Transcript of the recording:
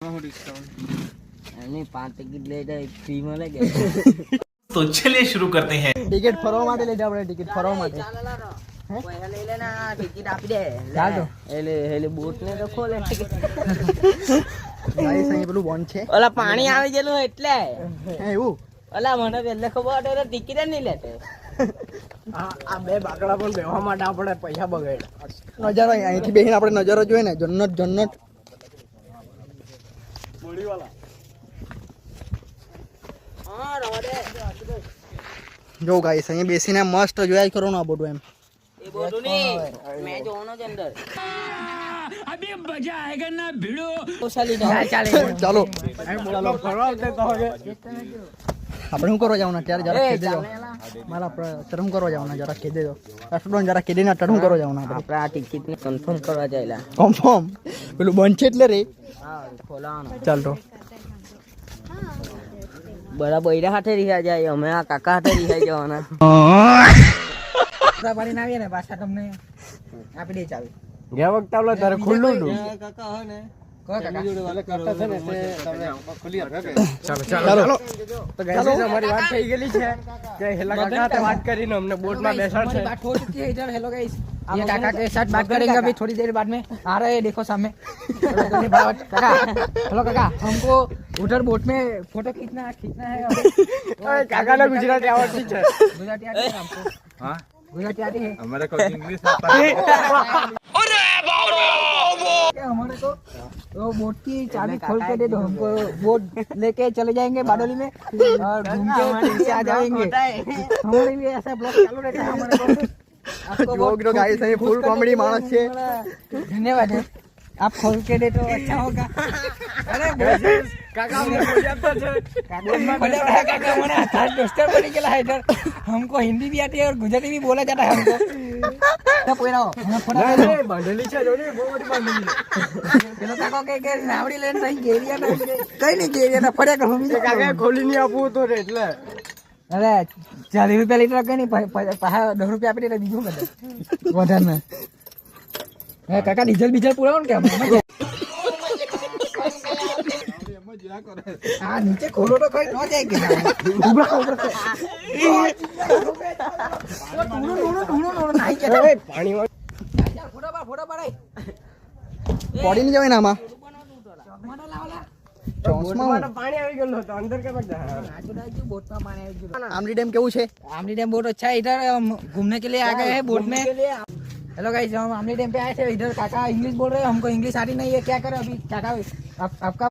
नहीं 5 टिकट ले जाए फ्री में लगे तो चलिए शुरू करते हैं। ટિકિટ ફરવા માટે લઈ જાવ આપણે ટિકિટ ફરવા માટે પૈસા લઈ લેના ટિકિટ આપી દે ચાલ તો. એટલે બોટ ને તો ખોલે ગાઈસ અહીં પેલું બોન્ડ છે ઓલા પાણી આવી ગયેલું એટલે હે એવું ઓલા મને પહેલે ખબર હતી તો ટિકિટ જ નહીં લેતે આ બે બાકડા પણ બેહવા માટે આપણે પૈસા બગાડ્યા નજારો અહીંથી બેહીને આપણે નજારો જોઈએ ને જન્નત જન્નત હા રવા દે જો ગાઈસ અહીં બેસીને મસ્ત જોયા કરો ને આ બધું એમ એ બોલું નહીં મેં જોવાનો જ અંદર अभी मजा आएगा ना भिड़ो। ચાલી ચાલે ચાલો આપણે શું કરવા જવાના ત્યારે જરા કહી દેજો મારા અત્યારે શું કરવા જવાના જરા કહી દેજો રેસ્ટોરન્ટ જરા કહી દેને અત્યારે શું કરવા જવાના આપણે આપણે આ ટિકિટ ને કન્ફર્મ કરવા જાયલા કન્ફર્મ પેલું બંધ છે એટલે રે હા ખોલાવાનો ચાલ તો બડા બૈરા હાથે રહ્યા જાય અમે આ કાકા હાથે રહ્યા જવાના પાડીને આવીએ ને પાછા તમને આપી દે ચાવી ગયા વખતે આવલો તારે ખુલ્લું હતું કાકા હો ને ચાલો તો ગાઈસ અમારી વાત થઈ ગયેલી છે કે હેલા કાકા સાથે વાત કરીને અમને બોટ में बैठा बात हो चुकी है इधर हेलो गाइस ये काका के साथ बात करेंगे अभी थोड़ी देर बाद में आ रहे हैं देखो सामने काका हेलो काका हमको उधर बोट में फोटो खींचना है अभी काका ने गुजराती आवड़ती है गुजराती आती है हमको हां गुजराती आती है हमारे को इंग्लिश आता है। हमारे को तो बोट की चाबी खोल के दे दो हमको बोट लेके चले जाएंगे बाडोली में और घूम के फिर से आ जाएंगे हमारे लिए ऐसा ब्लॉग चालू रहता है हमारे को आपको बहुत गाइस है फुल कॉमेडी मानस है धन्यवाद है आप खोल के दे तो अच्छा होगा अरे काका काका हमारा हाथ डोस्टर बनी गेला है इधर हमको हिंदी भी आती है और गुजराती भी बोला जाता है हमको तो पोरा बांधली છે જોની બહુ મોટી બાંધલી પેલો કાકો કે નાવડી લઈને તઈ ગેરિયા ના કઈ નહીં ગેરિયા ના ફડ્યા કરો કાકા ખોલી ની આપવું તો રે એટલે અરે 40 રૂપિયા લીટર કઈ નહીં પાછા 10 રૂપિયા આપી દે બીજું કરે વધારે ના હે કાકા ડીઝલ બીજલ પુરાવો ને કે આ નીચે ખોલો તો કઈ ન જાય કે ઉભા ઉભા પાણી ફોટો પડાય પડી નહીં જવાય ને આમાં પાણી આવી ગયેલું હતું અંદર કે बोट में पानी આવી ગયું आमली डैम કેવું છે आमली डैम बहुत अच्छा है इधर हम घूमने के लिए आ गए हैं बोट में हेलो गाइस हम आमली डैम पे आए थे इधर काका इंग्लिश बोल रहे हैं हमको इंग्लिश आती नहीं है क्या करें अभी काका आपका